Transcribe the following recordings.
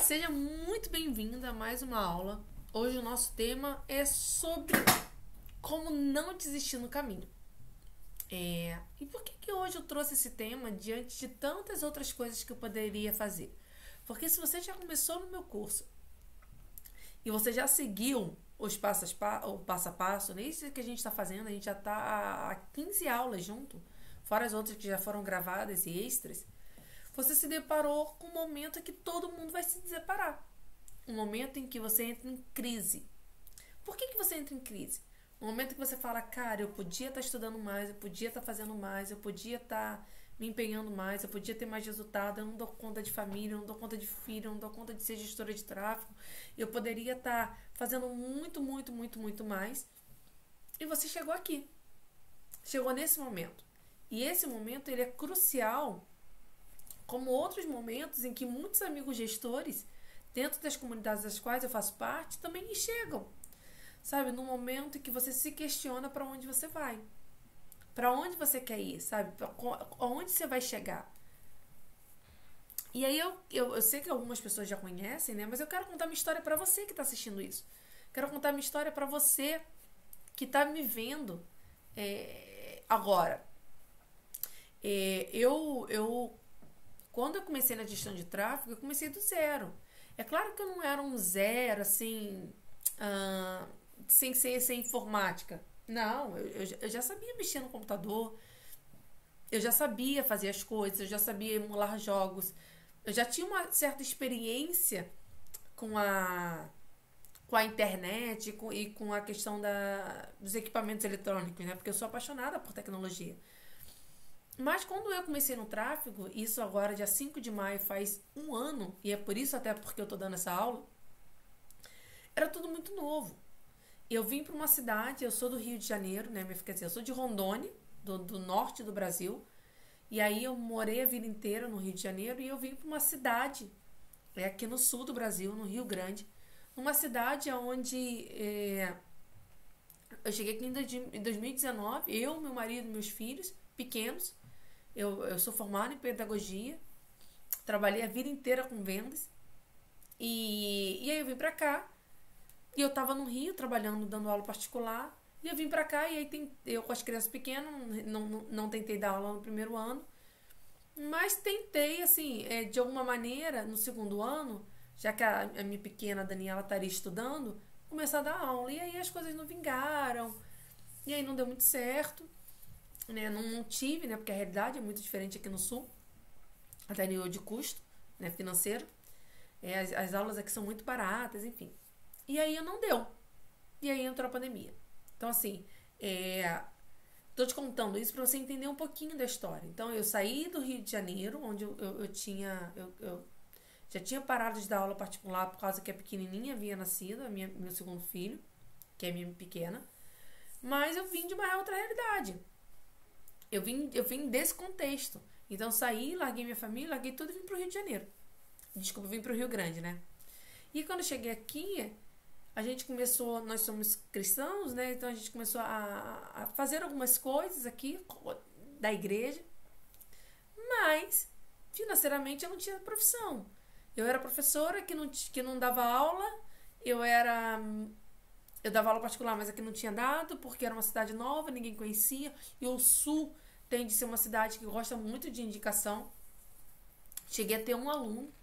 Seja muito bem-vinda a mais uma aula. Hoje o nosso tema é sobre como não desistir no caminho. E por que hoje eu trouxe esse tema diante de tantas outras coisas que eu poderia fazer? Porque se você já começou no meu curso e você já seguiu o passo a passo, nem isso que a gente está fazendo, a gente já está há 15 aulas junto, fora as outras que já foram gravadas e extras, você se deparou com um momento em que todo mundo vai se deparar. Um momento em que você entra em crise. Por que você entra em crise? Um momento que você fala, cara, eu podia estar estudando mais, eu podia estar fazendo mais, eu podia estar me empenhando mais, eu podia ter mais resultado, eu não dou conta de família, eu não dou conta de filho, eu não dou conta de ser gestora de tráfego, eu poderia estar fazendo muito, muito, muito, muito mais. E você chegou aqui. Chegou nesse momento. E esse momento, ele é crucial, como outros momentos em que muitos amigos gestores, dentro das comunidades das quais eu faço parte, também chegam. Sabe? No momento em que você se questiona para onde você vai. Para onde você quer ir, sabe? Aonde você vai chegar. E aí eu sei que algumas pessoas já conhecem, né? Mas eu quero contar minha história para você que está assistindo isso. Quero contar minha história para você que está me vendo agora. Quando eu comecei na gestão de tráfego, eu comecei do zero. É claro que eu não era um zero, assim, sem ser informática. Não, eu já sabia mexer no computador, eu já sabia fazer as coisas, eu já sabia emular jogos, eu já tinha uma certa experiência com a internet e com a questão dos equipamentos eletrônicos, né? Porque eu sou apaixonada por tecnologia. Mas quando eu comecei no tráfego, isso agora, dia 5 de maio, faz um ano, e é por isso até porque eu tô dando essa aula, era tudo muito novo. Eu vim para uma cidade, eu sou do Rio de Janeiro, né? Quer dizer, eu sou de Rondônia, do norte do Brasil, e aí eu morei a vida inteira no Rio de Janeiro, e eu vim para uma cidade, aqui no sul do Brasil, no Rio Grande, uma cidade onde eu cheguei aqui em 2019, eu, meu marido e meus filhos, pequenos. Eu sou formada em pedagogia, trabalhei a vida inteira com vendas, e aí eu vim pra cá, e eu tava no Rio trabalhando, dando aula particular, e eu vim pra cá, e aí eu com as crianças pequenas, não tentei dar aula no primeiro ano, mas tentei, assim, de alguma maneira, no segundo ano, já que a minha pequena, a Daniela, estaria estudando, começar a dar aula, e aí as coisas não vingaram, e aí não deu muito certo, né? Não tive, né? Porque a realidade é muito diferente aqui no sul, até nível de custo, né? Financeiro. As aulas aqui são muito baratas, enfim. E aí não deu. E aí entrou a pandemia. Então, assim, tô te contando isso para você entender um pouquinho da história. Então, eu saí do Rio de Janeiro, onde eu já tinha parado de dar aula particular por causa que a pequenininha havia nascido, meu segundo filho, que é a minha pequena. Mas eu vim de uma outra realidade. Eu vim desse contexto. Então, saí, larguei minha família, larguei tudo e vim pro Rio de Janeiro. Desculpa, vim pro Rio Grande, né? E quando eu cheguei aqui, a gente começou, nós somos cristãos, né? Então, a gente começou a fazer algumas coisas aqui da igreja. Mas, financeiramente, eu não tinha profissão. Eu era professora que não dava aula. Eu dava aula particular, mas aqui não tinha dado, porque era uma cidade nova, ninguém conhecia. E o Sul tem de ser uma cidade que gosta muito de indicação. Cheguei a ter um aluno,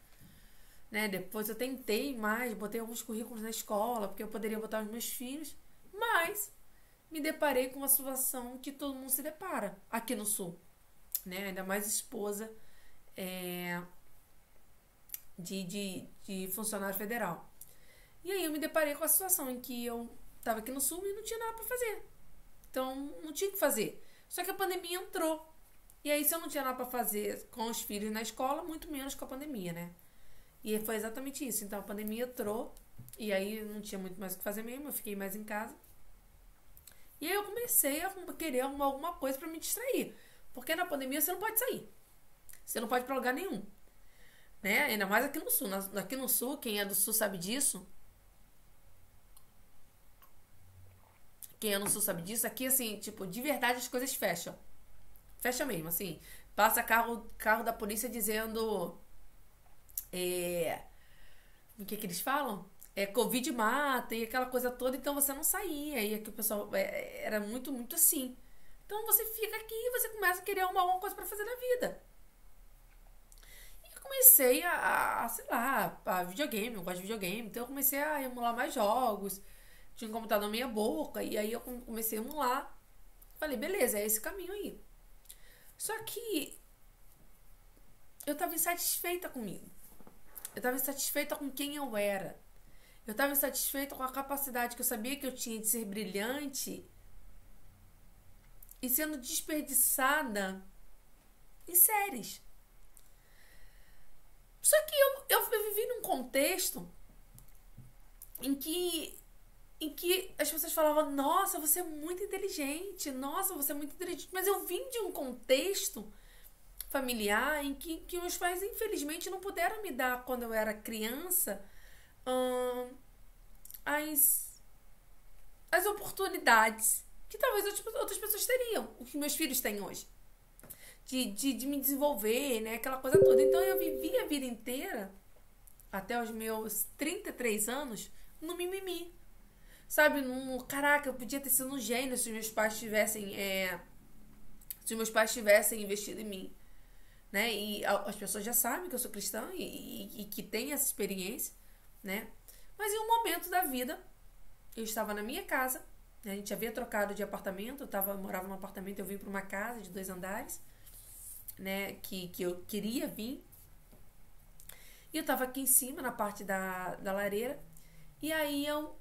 né? Depois eu tentei mais, botei alguns currículos na escola, porque eu poderia botar os meus filhos. Mas me deparei com uma situação que todo mundo se depara aqui no Sul, né? Ainda mais esposa de funcionário federal. E aí eu me deparei com a situação em que eu estava aqui no Sul e não tinha nada para fazer. Então, não tinha o que fazer. Só que a pandemia entrou. E aí, se eu não tinha nada para fazer com os filhos na escola, muito menos com a pandemia, né? E foi exatamente isso. Então, a pandemia entrou. E aí, não tinha muito mais o que fazer mesmo. Eu fiquei mais em casa. E aí, eu comecei a querer arrumar alguma coisa para me distrair. Porque na pandemia, você não pode sair. Você não pode ir para lugar nenhum. Né? Ainda mais aqui no Sul. Aqui no Sul, quem é do Sul sabe disso. Quem é no Sul sabe disso. Aqui, assim, tipo, de verdade as coisas fecham. Fecha mesmo, assim. Passa carro da polícia dizendo o que eles falam? Covid mata e aquela coisa toda, então você não saía. E aqui o pessoal era muito, muito assim. Então você fica aqui e você começa a querer arrumar alguma coisa pra fazer na vida. E eu comecei sei lá, a videogame, eu gosto de videogame, então eu comecei a emular mais jogos. Tinha um computador meia boca, e aí eu comecei a emular. Falei, beleza, é esse caminho aí. Só que eu tava insatisfeita comigo. Eu tava insatisfeita com quem eu era. Eu tava insatisfeita com a capacidade que eu sabia que eu tinha de ser brilhante e sendo desperdiçada em séries. Só que eu vivi num contexto em que as pessoas falavam, nossa, você é muito inteligente, nossa, você é muito inteligente. Mas eu vim de um contexto familiar em que meus pais, infelizmente, não puderam me dar, quando eu era criança, as oportunidades que talvez outras pessoas teriam, o que meus filhos têm hoje. De me desenvolver, né? Aquela coisa toda. Então eu vivi a vida inteira, até os meus 33 anos, no mimimi. Sabe? Caraca, eu podia ter sido um gênio se meus pais tivessem. Se meus pais tivessem investido em mim. Né? E as pessoas já sabem que eu sou cristã e que tem essa experiência, né? Mas em um momento da vida, eu estava na minha casa, né? A gente havia trocado de apartamento, eu morava num apartamento, eu vim para uma casa de 2 andares, né? Que eu queria vir. E eu estava aqui em cima, na parte da lareira, e aí eu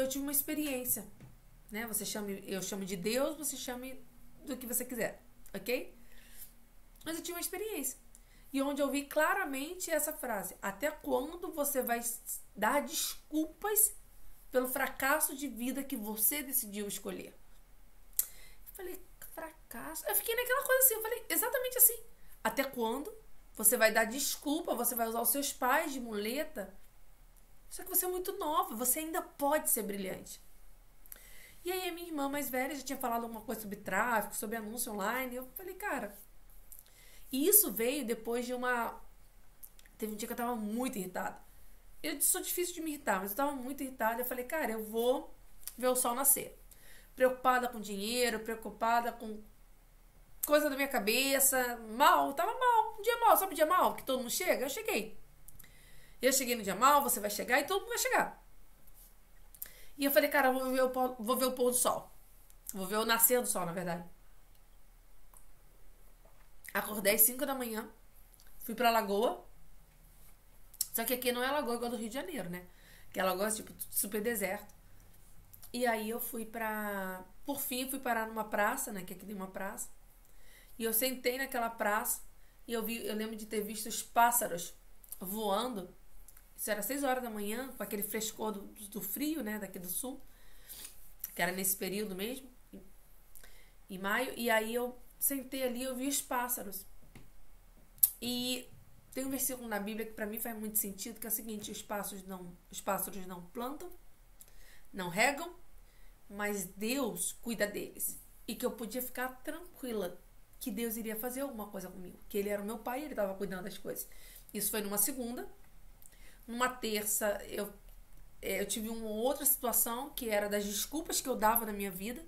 tive uma experiência, né? Eu chamo de Deus, você chame do que você quiser, ok? Mas eu tive uma experiência. E onde eu vi claramente essa frase: até quando você vai dar desculpas pelo fracasso de vida que você decidiu escolher? Eu falei, fracasso? Eu fiquei naquela coisa assim, eu falei, exatamente assim. Até quando você vai dar desculpa, você vai usar os seus pais de muleta? Só que você é muito nova, você ainda pode ser brilhante. E aí a minha irmã mais velha já tinha falado alguma coisa sobre tráfego, sobre anúncio online. E eu falei, cara... E isso veio depois de uma... Teve um dia que eu tava muito irritada. Eu sou difícil de me irritar, mas eu tava muito irritada. Eu falei, cara, eu vou ver o sol nascer. Preocupada com dinheiro, preocupada com coisa da minha cabeça. Mal, tava mal. Um dia mal, sabe o dia mal? Que todo mundo chega? Eu cheguei. Eu cheguei no dia mal, você vai chegar e todo mundo vai chegar. E eu falei, cara, eu vou ver o pôr do sol. Vou ver o nascer do sol, na verdade. Acordei às 5 da manhã. Fui pra lagoa. Só que aqui não é lagoa igual do Rio de Janeiro, né? Que é lagoa, tipo, super deserto. E aí eu fui pra... Por fim, fui parar numa praça, né? Que aqui tem uma praça. E eu sentei naquela praça. E eu lembro de ter visto os pássaros voando. Isso era 6 horas da manhã, com aquele frescor do frio, né? Daqui do sul. Que era nesse período mesmo. Em maio. E aí eu sentei ali e eu vi os pássaros. E tem um versículo na Bíblia que pra mim faz muito sentido, que é o seguinte: os pássaros não plantam, não regam, mas Deus cuida deles. E que eu podia ficar tranquila que Deus iria fazer alguma coisa comigo. Que Ele era o meu pai e Ele estava cuidando das coisas. Isso foi numa segunda. Numa terça, eu tive uma outra situação, que era das desculpas que eu dava na minha vida.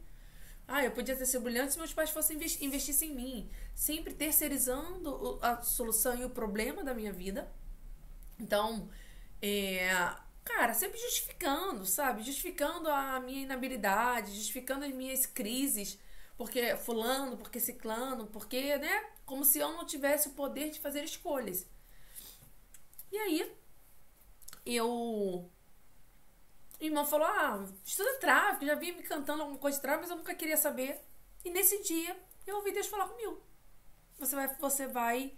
Eu podia ter sido brilhante se meus pais fossem investissem em mim. Sempre terceirizando a solução e o problema da minha vida. Então, cara, sempre justificando, sabe? Justificando a minha inabilidade, justificando as minhas crises. Porque fulano, porque ciclano, porque, né? Como se eu não tivesse o poder de fazer escolhas. E aí, minha irmã falou, estuda tráfego, já vinha me cantando alguma coisa de tráfego, mas eu nunca queria saber. E nesse dia, eu ouvi Deus falar comigo. Você vai...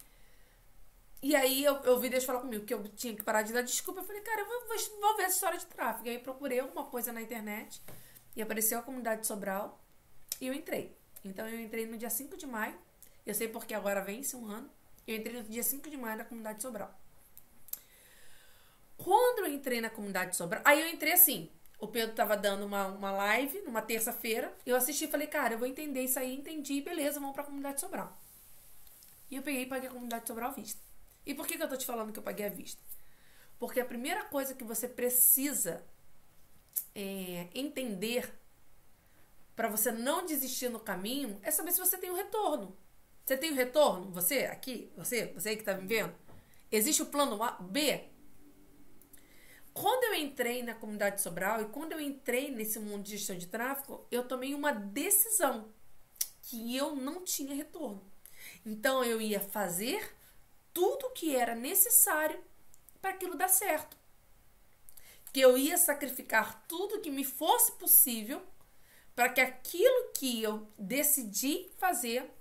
E aí, eu ouvi Deus falar comigo que eu tinha que parar de dar desculpa. Eu falei, cara, eu vou ver essa história de tráfego. E aí, procurei alguma coisa na internet e apareceu a comunidade de Sobral e eu entrei. Então, eu entrei no dia 5 de maio. Eu sei porque agora vence um ano. Eu entrei no dia 5 de maio na comunidade de Sobral. Quando eu entrei na comunidade de Sobral... Aí eu entrei assim... O Pedro tava dando uma live numa terça-feira. Eu assisti e falei, cara, eu vou entender isso aí. Entendi, beleza, vamos pra comunidade de Sobral. E eu peguei e paguei a comunidade de Sobral à vista. E por que eu tô te falando que eu paguei à vista? Porque a primeira coisa que você precisa entender para você não desistir no caminho é saber se você tem um retorno. Você tem um retorno? Você aqui, você aí que tá me vendo? Existe o plano A, B? Quando eu entrei na comunidade Sobral e quando eu entrei nesse mundo de gestão de tráfego, eu tomei uma decisão que eu não tinha retorno. Então eu ia fazer tudo o que era necessário para aquilo dar certo. Que eu ia sacrificar tudo que me fosse possível para que aquilo que eu decidi fazer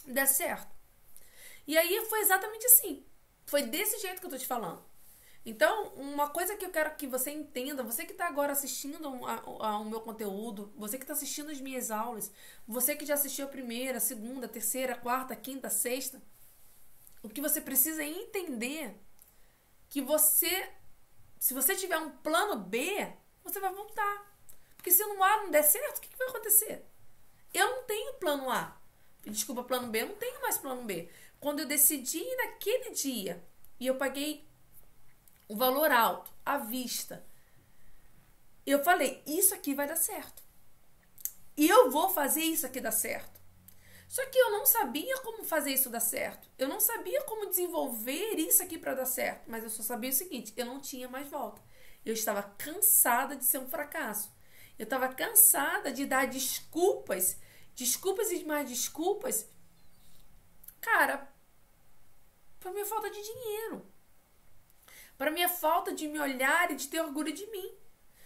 desse certo. E aí foi exatamente assim. Foi desse jeito que eu tô te falando. Então, uma coisa que eu quero que você entenda, você que está agora assistindo ao meu conteúdo, você que está assistindo as minhas aulas, você que já assistiu a primeira, a segunda, a terceira, a quarta, a quinta, a sexta, o que você precisa é entender que se você tiver um plano B, você vai voltar. Porque se no A não der certo, o que vai acontecer? Eu não tenho plano A. Desculpa, plano B, eu não tenho mais plano B. Quando eu decidi naquele dia e eu paguei o valor alto, à vista, eu falei, isso aqui vai dar certo. E eu vou fazer isso aqui dar certo. Só que eu não sabia como fazer isso dar certo. Eu não sabia como desenvolver isso aqui para dar certo. Mas eu só sabia o seguinte, eu não tinha mais volta. Eu estava cansada de ser um fracasso. Eu estava cansada de dar desculpas e mais desculpas, cara, para minha falta de dinheiro. Para minha falta de me olhar e de ter orgulho de mim.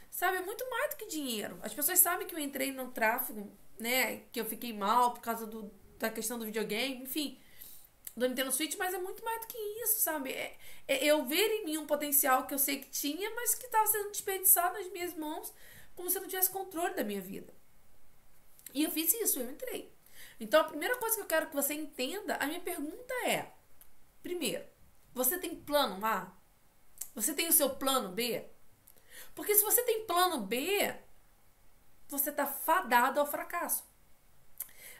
Sabe, é muito mais do que dinheiro. As pessoas sabem que eu entrei no tráfego, né, que eu fiquei mal por causa da questão do videogame, enfim, do Nintendo Switch, mas é muito mais do que isso, sabe? É eu ver em mim um potencial que eu sei que tinha, mas que estava sendo desperdiçado nas minhas mãos, como se eu não tivesse controle da minha vida. E eu fiz isso, eu entrei. Então, a primeira coisa que eu quero que você entenda, a minha pergunta é, primeiro, você tem plano A? Você tem o seu plano B? Porque se você tem plano B, você está fadado ao fracasso.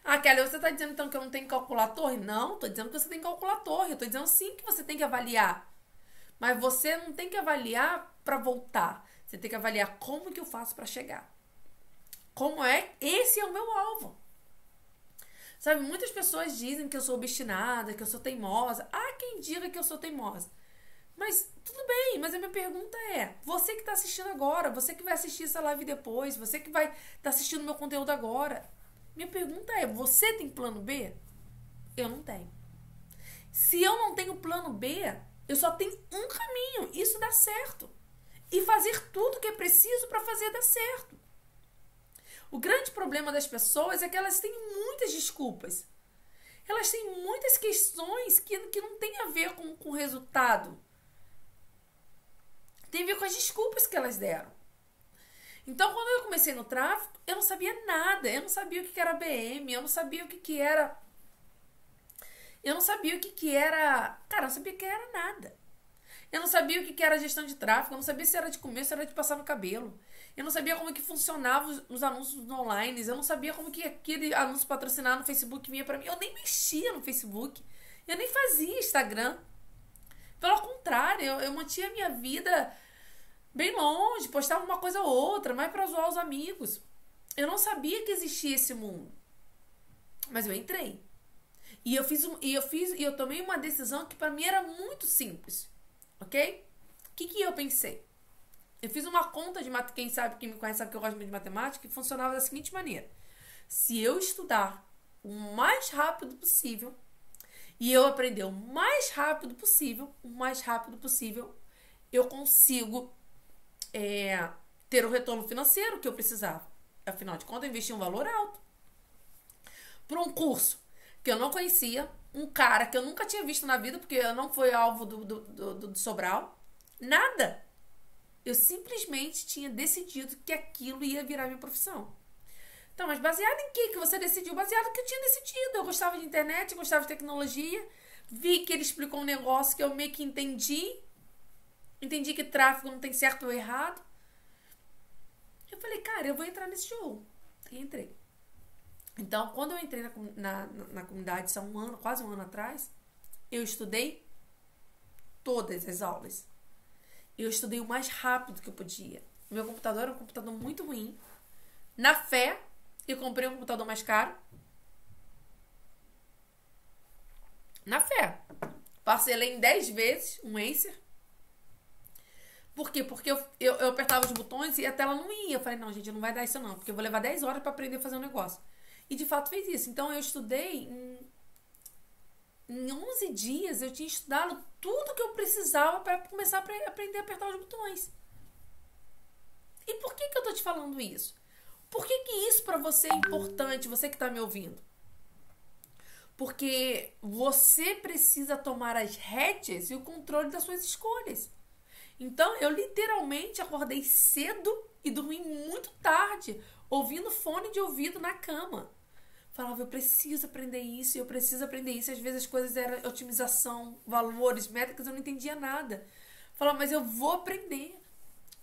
Ah, Kelly, você está dizendo então que eu não tenho que calcular a torre? Não, estou dizendo que você tem que calcular a torre. Eu estou dizendo sim que você tem que avaliar. Mas você não tem que avaliar para voltar. Você tem que avaliar como que eu faço para chegar. Esse é o meu alvo. Sabe, muitas pessoas dizem que eu sou obstinada, que eu sou teimosa. Há quem diga que eu sou teimosa. Mas tudo bem, mas a minha pergunta é, você que está assistindo agora, você que vai assistir essa live depois, você que vai estar assistindo meu conteúdo agora, minha pergunta é, você tem plano B? Eu não tenho. Se eu não tenho plano B, eu só tenho um caminho, isso dá certo. E fazer tudo que é preciso para fazer dar certo. O grande problema das pessoas é que elas têm muitas desculpas. Elas têm muitas questões que não tem a ver com o resultado. Tem a ver com as desculpas que elas deram. Então, quando eu comecei no tráfego, eu não sabia nada. Eu não sabia o que era BM, eu não sabia o que era... Eu não sabia o que era... Cara, eu não sabia o que era nada. Eu não sabia o que era gestão de tráfego, eu não sabia se era de comer, se era de passar no cabelo. Eu não sabia como que funcionavam os anúncios online, eu não sabia como que aquele anúncio patrocinado no Facebook vinha pra mim. Eu nem mexia no Facebook, eu nem fazia Instagram. Pelo contrário, eu mantinha a minha vida bem longe, postava uma coisa ou outra, mais pra zoar os amigos. Eu não sabia que existia esse mundo. Mas eu entrei. E eu tomei uma decisão que pra mim era muito simples. Ok? O que eu pensei? Eu fiz uma conta de matemática, quem me conhece sabe que eu gosto muito de matemática, que funcionava da seguinte maneira. Se eu estudar o mais rápido possível e eu aprender o mais rápido possível, eu consigo ter o retorno financeiro que eu precisava. Afinal de contas, eu investi um valor alto. Por um curso que eu não conhecia, um cara que eu nunca tinha visto na vida, porque eu não fui alvo do Sobral, nada. Eu simplesmente tinha decidido que aquilo ia virar minha profissão. Então, mas baseado em que você decidiu? Baseado no que eu tinha decidido. Eu gostava de internet, gostava de tecnologia, vi que ele explicou um negócio que eu meio que entendi que tráfego não tem certo ou errado. Eu falei, cara, eu vou entrar nesse jogo. E entrei. Então, quando eu entrei na comunidade, quase um ano atrás, eu estudei todas as aulas. Eu estudei o mais rápido que eu podia. Meu computador era um computador muito ruim. Na fé, eu comprei um computador mais caro. Na fé. Parcelei em 10 vezes um Acer. Por quê? Porque eu apertava os botões e a tela não ia. Eu falei, não, gente, não vai dar isso não. Porque eu vou levar 10 horas para aprender a fazer um negócio. E de fato fez isso. Então eu estudei em 11 dias. Eu tinha estudado tudo que eu precisava para começar a aprender a apertar os botões. E por que eu tô te falando isso? Por que isso para você é importante, você que tá me ouvindo? Porque você precisa tomar as rédeas e o controle das suas escolhas. Então, eu literalmente acordei cedo e dormi muito tarde, ouvindo fone de ouvido na cama. Falava, eu preciso aprender isso, eu preciso aprender isso. Às vezes as coisas eram otimização, valores, métricas, eu não entendia nada. Falava, mas eu vou aprender.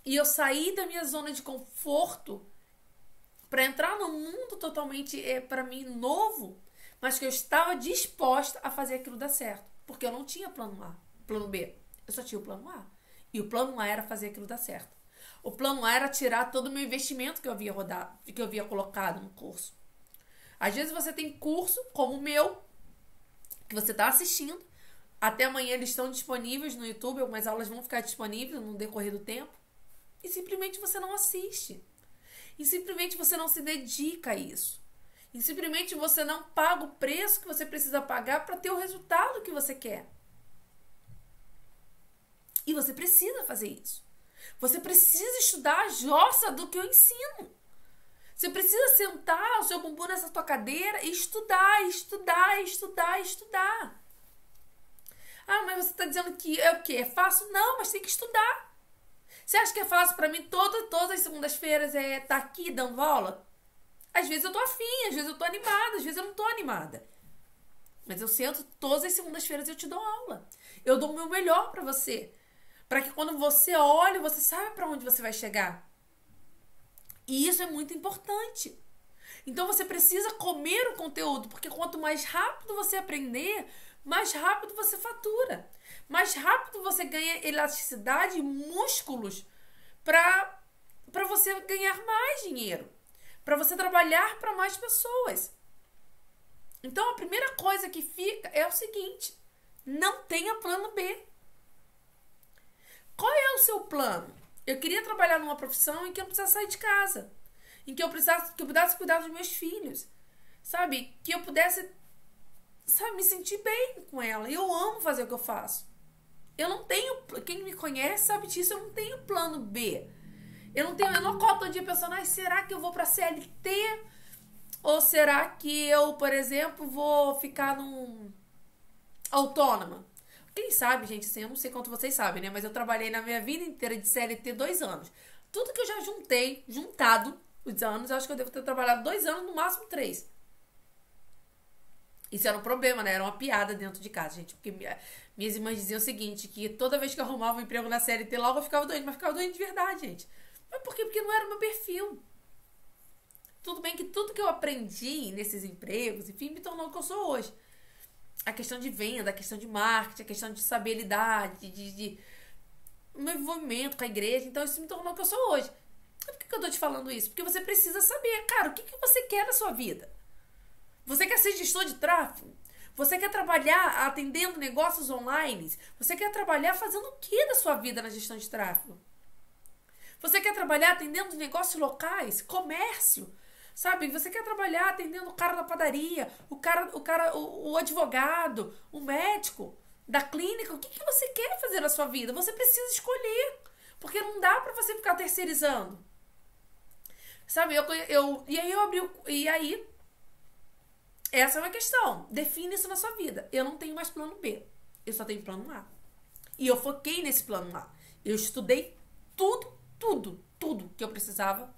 E eu saí da minha zona de conforto para entrar num mundo totalmente, para mim, novo, mas que eu estava disposta a fazer aquilo dar certo. Porque eu não tinha plano A, plano B. Eu só tinha o plano A. E o plano A era fazer aquilo dar certo. O plano A era tirar todo o meu investimento que eu havia rodado, que eu havia colocado no curso. Às vezes você tem curso, como o meu, que você está assistindo. Até amanhã eles estão disponíveis no YouTube. Algumas aulas vão ficar disponíveis no decorrer do tempo. E simplesmente você não assiste. E simplesmente você não se dedica a isso. E simplesmente você não paga o preço que você precisa pagar para ter o resultado que você quer. E você precisa fazer isso. Você precisa estudar a jossa do que eu ensino. Você precisa sentar o seu bumbum nessa tua cadeira e estudar, estudar, estudar, estudar. Ah, mas você está dizendo que é o quê? É fácil? Não, mas tem que estudar. Você acha que é fácil para mim todas as segundas-feiras estar aqui dando aula? Às vezes eu tô afim, às vezes eu tô animada, às vezes eu não tô animada. Mas eu sento todas as segundas-feiras e eu te dou aula. Eu dou o meu melhor para você. Para que quando você olha, você saiba para onde você vai chegar. E isso é muito importante. Então você precisa comer o conteúdo, porque quanto mais rápido você aprender, mais rápido você fatura. Mais rápido você ganha elasticidade e músculos para você ganhar mais dinheiro. Para você trabalhar para mais pessoas. Então a primeira coisa que fica é o seguinte: não tenha plano B. Qual é o seu plano? Eu queria trabalhar numa profissão em que eu precisasse sair de casa. Em que eu pudesse cuidar dos meus filhos. Sabe? Que eu pudesse, me sentir bem com ela. Eu amo fazer o que eu faço. Eu não tenho... Quem me conhece sabe disso. Eu não tenho plano B. Eu não acordo todo dia pensando, será que eu vou pra CLT? Ou será que eu, por exemplo, vou ficar autônoma? Quem sabe, gente, assim, eu não sei quanto vocês sabem, né? Mas eu trabalhei na minha vida inteira de CLT 2 anos. Tudo que eu já juntado os anos, eu acho que eu devo ter trabalhado 2 anos, no máximo 3. Isso era um problema, né? Era uma piada dentro de casa, gente. Porque minhas irmãs diziam o seguinte, que toda vez que eu arrumava um emprego na CLT, logo eu ficava doente. Mas ficava doente de verdade, gente. Mas por quê? Porque não era o meu perfil. Tudo bem que tudo que eu aprendi nesses empregos, enfim, me tornou o que eu sou hoje. A questão de venda, a questão de marketing, a questão de saber lidar, de meu envolvimento com a igreja. Então, isso me tornou o que eu sou hoje. Por que eu tô te falando isso? Porque você precisa saber, cara, o que você quer na sua vida? Você quer ser gestor de tráfego? Você quer trabalhar atendendo negócios online? Você quer trabalhar fazendo o que da sua vida na gestão de tráfego? Você quer trabalhar atendendo negócios locais, comércio? Sabe, você quer trabalhar atendendo o cara da padaria, o advogado, o médico da clínica. O que você quer fazer na sua vida? Você precisa escolher, porque não dá pra você ficar terceirizando. Sabe, e aí, essa é uma questão. Define isso na sua vida. Eu não tenho mais plano B, eu só tenho plano A. E eu foquei nesse plano A. Eu estudei tudo que eu precisava.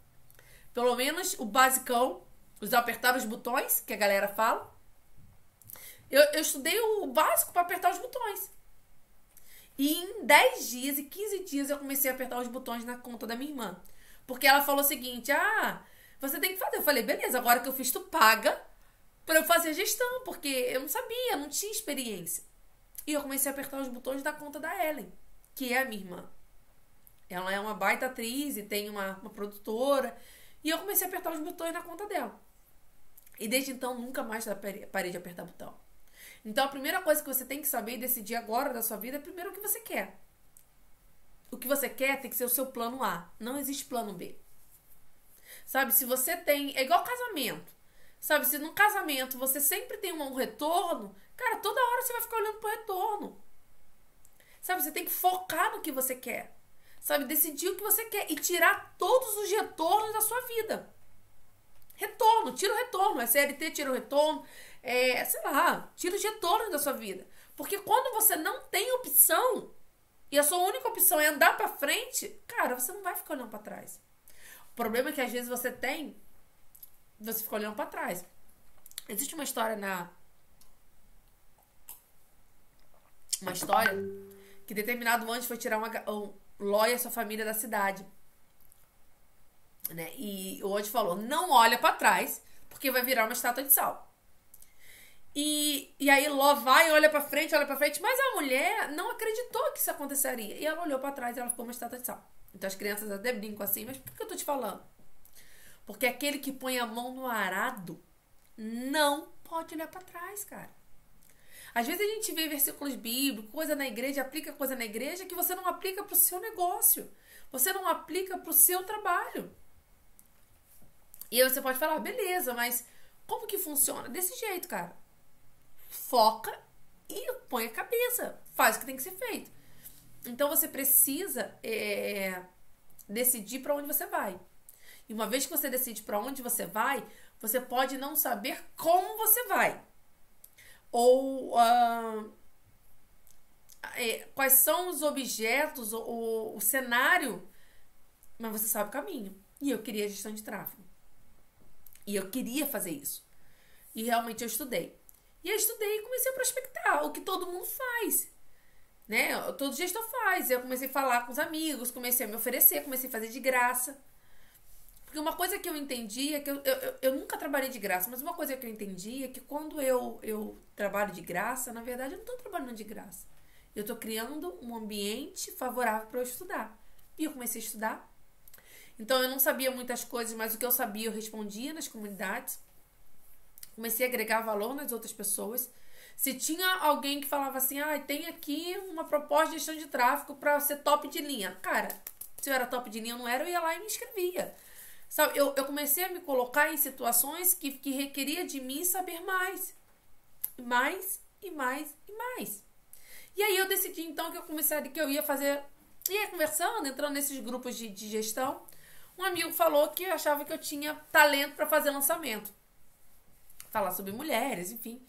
Pelo menos o basicão, apertar os botões, que a galera fala. Eu estudei o básico para apertar os botões. E em 10 dias e 15 dias eu comecei a apertar os botões na conta da minha irmã. Porque ela falou o seguinte, você tem que fazer. Eu falei, beleza, agora que eu fiz, tu paga para eu fazer gestão. Porque eu não sabia, não tinha experiência. E eu comecei a apertar os botões da conta da Ellen, que é a minha irmã. Ela é uma baita atriz e tem uma produtora. E eu comecei a apertar os botões na conta dela. E desde então, nunca mais parei de apertar botão. Então, a primeira coisa que você tem que saber e decidir agora da sua vida é primeiro o que você quer. O que você quer tem que ser o seu plano A. Não existe plano B. Sabe, se você tem... É igual casamento. Sabe, se no casamento você sempre tem um retorno, cara, toda hora você vai ficar olhando pro retorno. Sabe, você tem que focar no que você quer. Sabe, decidir o que você quer e tirar todos os retornos da sua vida. Retorno, tira o retorno. A CLT tira o retorno. Sei lá, tira os retornos da sua vida. Porque quando você não tem opção e a sua única opção é andar pra frente, cara, você não vai ficar olhando pra trás. O problema é que às vezes você fica olhando pra trás. Existe uma história uma história que determinado anjo foi tirar um Ló e a sua família da cidade. Né? E o anjo falou, não olha pra trás, porque vai virar uma estátua de sal. E aí Ló vai, olha pra frente, mas a mulher não acreditou que isso aconteceria. E ela olhou pra trás e ela ficou uma estátua de sal. Então as crianças até brincam assim, mas por que eu tô te falando? Porque aquele que põe a mão no arado não pode olhar pra trás, cara. Às vezes a gente vê versículos bíblicos, coisa na igreja, aplica coisa na igreja que você não aplica pro seu negócio. Você não aplica pro seu trabalho. E aí você pode falar, beleza, mas como que funciona? Desse jeito, cara. Foca e põe a cabeça. Faz o que tem que ser feito. Então você precisa decidir para onde você vai. E uma vez que você decide para onde você vai, você pode não saber como você vai. Ou quais são os objetos, o cenário, mas você sabe o caminho. E eu queria gestão de tráfego. E eu queria fazer isso. E realmente eu estudei. E eu estudei e comecei a prospectar, o que todo mundo faz. Né? Todo gestor faz. Eu comecei a falar com os amigos, comecei a me oferecer, comecei a fazer de graça. Porque uma coisa que eu entendi é que eu nunca trabalhei de graça, mas uma coisa que eu entendi é que quando eu trabalho de graça, na verdade eu não estou trabalhando de graça. Eu estou criando um ambiente favorável para eu estudar. E eu comecei a estudar. Então eu não sabia muitas coisas, mas o que eu sabia eu respondia nas comunidades. Comecei a agregar valor nas outras pessoas. Se tinha alguém que falava assim, tem aqui uma proposta de gestão de tráfego para ser top de linha. Cara, se eu era top de linha ou não era, eu ia lá e me inscrevia. Sabe, eu comecei a me colocar em situações que requeria de mim saber mais. Mais e mais e mais. E aí eu decidi então que eu ia fazer... Ia conversando, entrando nesses grupos de gestão. Um amigo falou que achava que eu tinha talento para fazer lançamento. Falar sobre mulheres, enfim.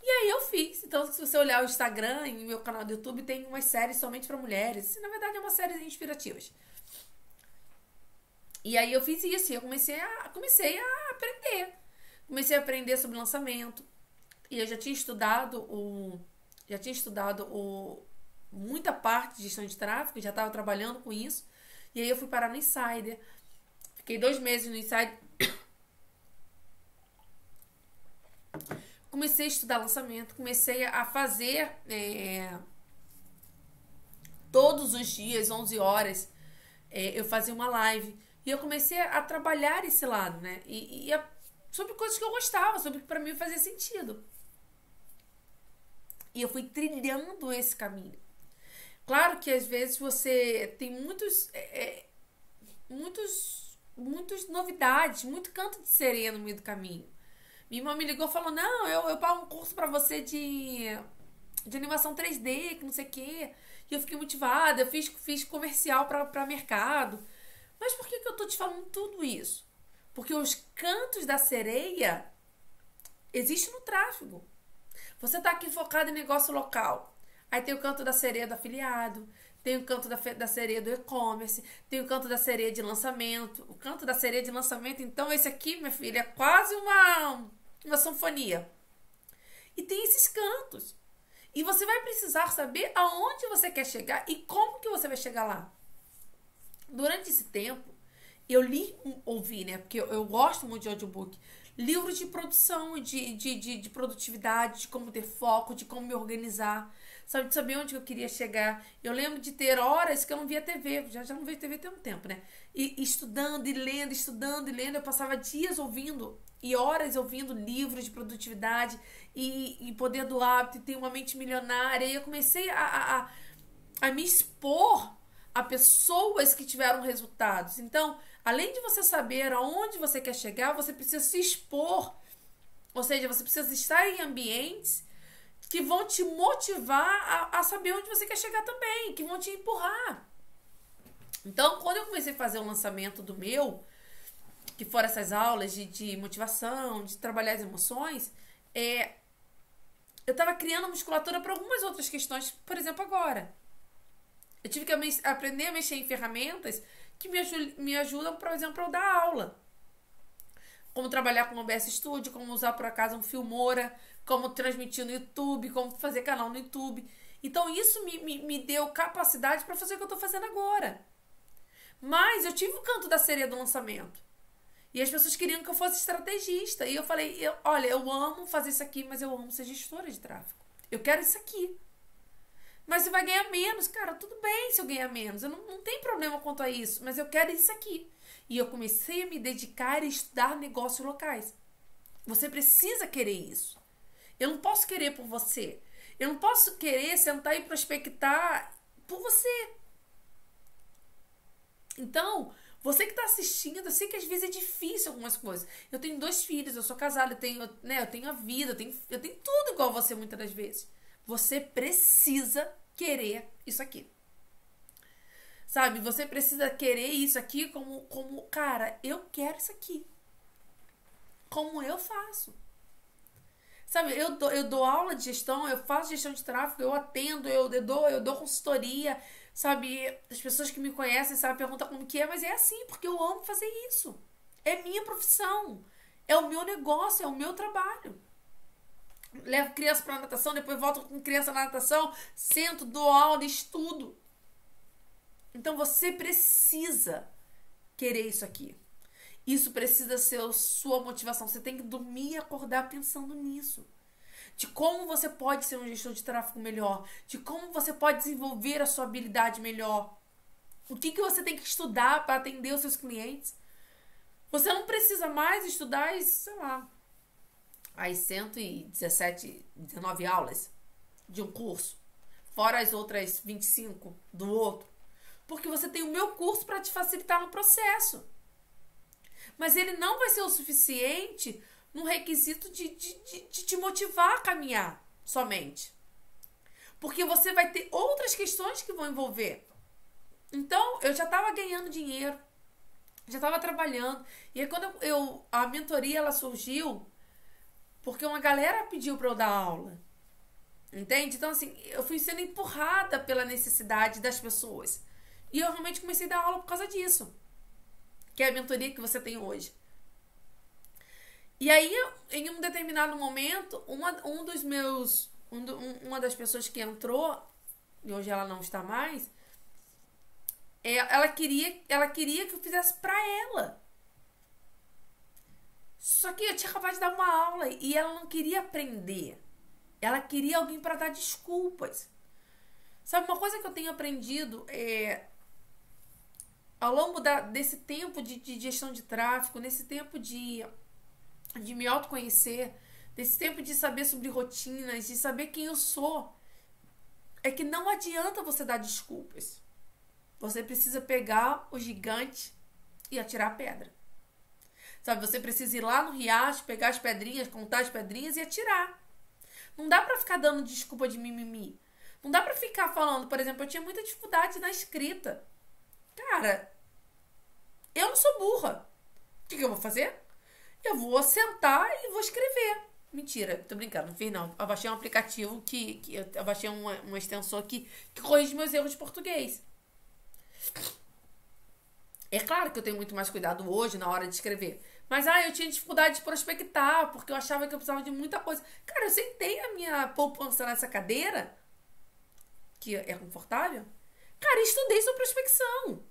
E aí eu fiz. Então, se você olhar o Instagram e o meu canal do YouTube, tem umas séries somente para mulheres. Na verdade, é uma série inspirativas. E aí eu fiz isso. E eu comecei a aprender. Comecei a aprender sobre lançamento. E eu já tinha estudado muita parte de gestão de tráfego. Já estava trabalhando com isso. E aí eu fui parar no Insider. Fiquei 2 meses no Insider. Comecei a estudar lançamento, comecei a fazer todos os dias, 11 horas, eu fazia uma live. E eu comecei a trabalhar esse lado, né? Sobre coisas que eu gostava, sobre o que pra mim fazia sentido. E eu fui trilhando esse caminho. Claro que às vezes você tem muitas novidades, muito canto de sereia no meio do caminho. Minha irmã me ligou e falou, não, eu pago um curso pra você de animação 3D, que não sei o quê. E eu fiquei motivada, eu fiz comercial pra mercado. Mas por que eu tô te falando tudo isso? Porque os cantos da sereia existem no tráfego. Você tá aqui focado em negócio local. Aí tem o canto da sereia do afiliado, tem o canto da sereia do e-commerce, tem o canto da sereia de lançamento. O canto da sereia de lançamento, então, esse aqui, minha filha, é quase uma sinfonia. E tem esses cantos. E você vai precisar saber aonde você quer chegar e como que você vai chegar lá. Durante esse tempo, eu ouvi, né? Porque eu gosto muito de audiobook. livros de produção, de produtividade, de como ter foco, de como me organizar, sabe, de saber onde eu queria chegar. Eu lembro de ter horas que eu não via TV, já não vejo TV tem um tempo, né? E estudando e lendo, eu passava dias ouvindo e horas ouvindo livros de produtividade e poder do hábito e ter uma mente milionária. E eu comecei a me expor a pessoas que tiveram resultados. Então, além de você saber aonde você quer chegar, você precisa se expor. Ou seja, você precisa estar em ambientes que vão te motivar a saber onde você quer chegar também, que vão te empurrar. Então, quando eu comecei a fazer o lançamento do meu, que foram essas aulas de motivação, de trabalhar as emoções, eu estava criando musculatura para algumas outras questões, por exemplo, agora. Eu tive que aprender a mexer em ferramentas que me ajudam, por exemplo, a eu dar aula. Como trabalhar com o OBS Studio, como usar, por acaso, um Filmora, como transmitir no YouTube, como fazer canal no YouTube. Então, isso me deu capacidade para fazer o que eu estou fazendo agora. Mas eu tive o canto da sereia do lançamento. E as pessoas queriam que eu fosse estrategista. E eu falei, olha, eu amo fazer isso aqui, mas eu amo ser gestora de tráfego. Eu quero isso aqui. Mas você vai ganhar menos. Cara, tudo bem se eu ganhar menos. Eu não tem problema quanto a isso. Mas eu quero isso aqui. E eu comecei a me dedicar a estudar negócios locais. Você precisa querer isso. Eu não posso querer por você. Eu não posso querer sentar e prospectar por você. Então, você que está assistindo, eu sei que às vezes é difícil algumas coisas. Eu tenho 2 filhos, eu sou casada, eu tenho a vida, eu tenho tudo igual a você muitas das vezes. Você precisa querer isso aqui. Sabe? Você precisa querer isso aqui como cara, eu quero isso aqui. Como eu faço. Sabe? Eu dou aula de gestão, eu faço gestão de tráfego, eu atendo, eu dou consultoria. Sabe, as pessoas que me conhecem, sabe, perguntam como que é, mas é assim, porque eu amo fazer isso. É minha profissão, é o meu negócio, é o meu trabalho. Levo criança para natação, depois volto com criança na natação, sento, dou aula, estudo. Então você precisa querer isso aqui. Isso precisa ser a sua motivação. Você tem que dormir e acordar pensando nisso. De como você pode ser um gestor de tráfego melhor, de como você pode desenvolver a sua habilidade melhor, o que você tem que estudar para atender os seus clientes. Você não precisa mais estudar, sei lá, as 117, 19 aulas de um curso, fora as outras 25 do outro, porque você tem o meu curso para te facilitar no processo. Mas ele não vai ser o suficiente no requisito de te motivar a caminhar somente. Porque você vai ter outras questões que vão envolver. Então, eu já estava ganhando dinheiro, já estava trabalhando. E aí, quando a mentoria ela surgiu, porque uma galera pediu para eu dar aula. Entende? Então, assim, eu fui sendo empurrada pela necessidade das pessoas. E eu realmente comecei a dar aula por causa disso. Que é a mentoria que você tem hoje. E aí, em um determinado momento, uma das pessoas que entrou, e hoje ela não está mais, ela queria que eu fizesse pra ela. Só que eu tinha acabado de dar uma aula e ela não queria aprender. Ela queria alguém para dar desculpas. Sabe, uma coisa que eu tenho aprendido ao longo desse tempo de gestão de tráfego, nesse tempo de me autoconhecer, desse tempo de saber sobre rotinas, de saber quem eu sou, é que não adianta você dar desculpas. Você precisa pegar o gigante e atirar a pedra. Sabe, você precisa ir lá no riacho, pegar as pedrinhas, contar as pedrinhas e atirar. Não dá pra ficar dando desculpa de mimimi. Não dá pra ficar falando, por exemplo, eu tinha muita dificuldade na escrita. Cara, eu não sou burra. O que eu vou fazer? Eu vou sentar e vou escrever. Mentira, tô brincando, não fiz não. Eu baixei um aplicativo eu baixei um extensor que corrige meus erros de português. É claro que eu tenho muito mais cuidado hoje na hora de escrever. Mas, eu tinha dificuldade de prospectar, porque eu achava que eu precisava de muita coisa. Cara, eu sentei a minha poupança nessa cadeira, que é confortável. Cara, estudei sobre prospecção.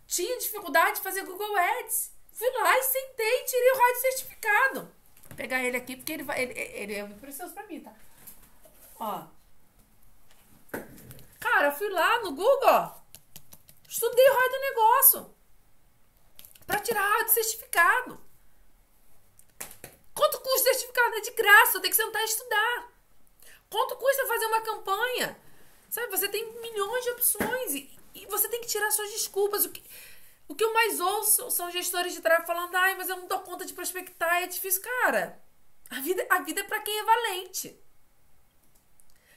Tinha dificuldade de fazer Google Ads. Fui lá e sentei e tirei o rádio certificado. Vou pegar ele aqui porque ele é muito precioso pra mim, tá? Ó. Cara, eu fui lá no Google, ó. Estudei o raio do negócio. Pra tirar rádio certificado. Quanto custa o certificado? É de graça, eu tenho que sentar e estudar. Quanto custa fazer uma campanha? Sabe, você tem milhões de opções e você tem que tirar suas desculpas. O que eu mais ouço são gestores de tráfego falando, ai, mas eu não dou conta de prospectar, é difícil. Cara, a vida é pra quem é valente.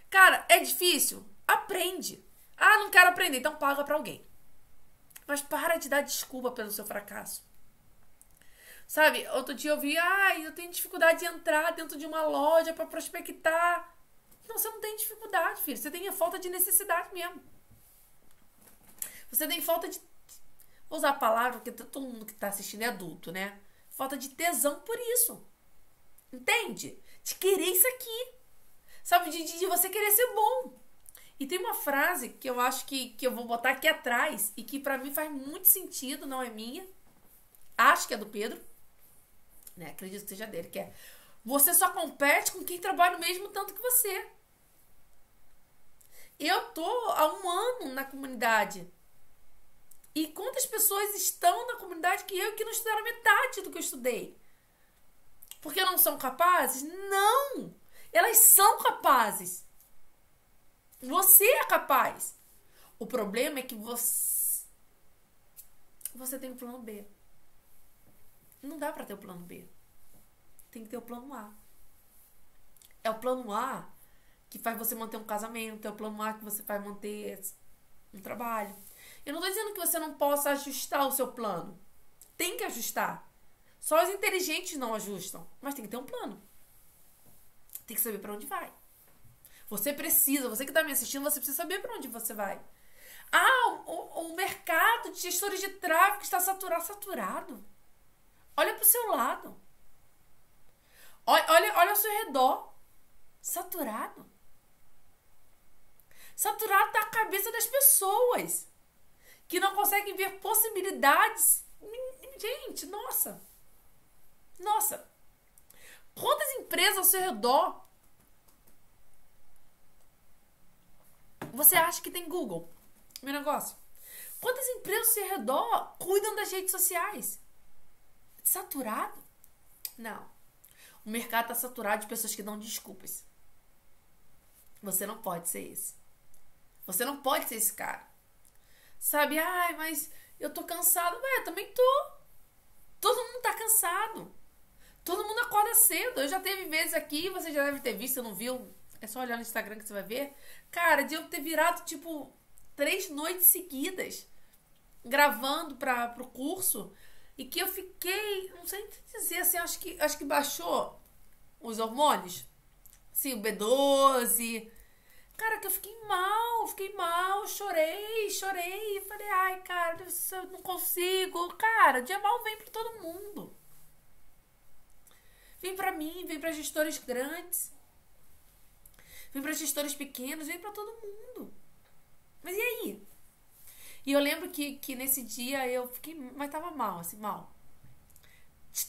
Cara, é difícil? Aprende. Ah, não quero aprender, então paga pra alguém. Mas para de dar desculpa pelo seu fracasso. Sabe, outro dia eu vi, ai, eu tenho dificuldade de entrar dentro de uma loja pra prospectar. Não, você não tem dificuldade, filho. Você tem a falta de necessidade mesmo. Você tem falta de... Vou usar a palavra, porque todo mundo que tá assistindo é adulto, né? Falta de tesão por isso. Entende? De querer isso aqui. Sabe, de você querer ser bom. E tem uma frase que eu acho que eu vou botar aqui atrás e que pra mim faz muito sentido, não é minha. Acho que é do Pedro. Né? Acredito que seja dele, que é: você só compete com quem trabalha o mesmo tanto que você. Eu tô há 1 ano na comunidade. E quantas pessoas estão na comunidade que não estudaram metade do que eu estudei? Porque não são capazes? Não! Elas são capazes. Você é capaz. O problema é que você tem um plano B. Não dá pra ter o plano B. Tem que ter o plano A. É o plano A que faz você manter um casamento. É o plano A que você faz manter um trabalho. Eu não tô dizendo que você não possa ajustar o seu plano. Tem que ajustar. Só os inteligentes não ajustam. Mas tem que ter um plano. Tem que saber pra onde vai. Você que tá me assistindo, você precisa saber pra onde você vai. Ah, o mercado de gestores de tráfego está saturado. Olha pro seu lado. Olha ao seu redor. Saturado. Saturado tá a cabeça das pessoas que não conseguem ver possibilidades. Gente, nossa. Quantas empresas ao seu redor você acha que tem Google? Meu negócio. Quantas empresas ao seu redor cuidam das redes sociais? Saturado? Não. O mercado tá saturado de pessoas que dão desculpas. Você não pode ser esse. Você não pode ser esse cara. Sabe, ai, mas eu tô cansado. Ué, eu também tô. Todo mundo tá cansado. Todo mundo acorda cedo. Eu já teve vezes aqui, você já deve ter visto, você não viu? É só olhar no Instagram que você vai ver. Cara, de eu ter virado, 3 noites seguidas gravando pro curso e que eu fiquei, não sei dizer assim, acho que baixou os hormônios. Sim, o B12. Cara, que eu fiquei mal, chorei. Falei, ai, cara, eu não consigo. Cara, dia mal vem pra todo mundo. Vem pra mim, vem pra gestores grandes. Vem pra gestores pequenos, vem pra todo mundo. Mas e aí? E eu lembro que nesse dia eu fiquei... Mas tava mal, assim, mal.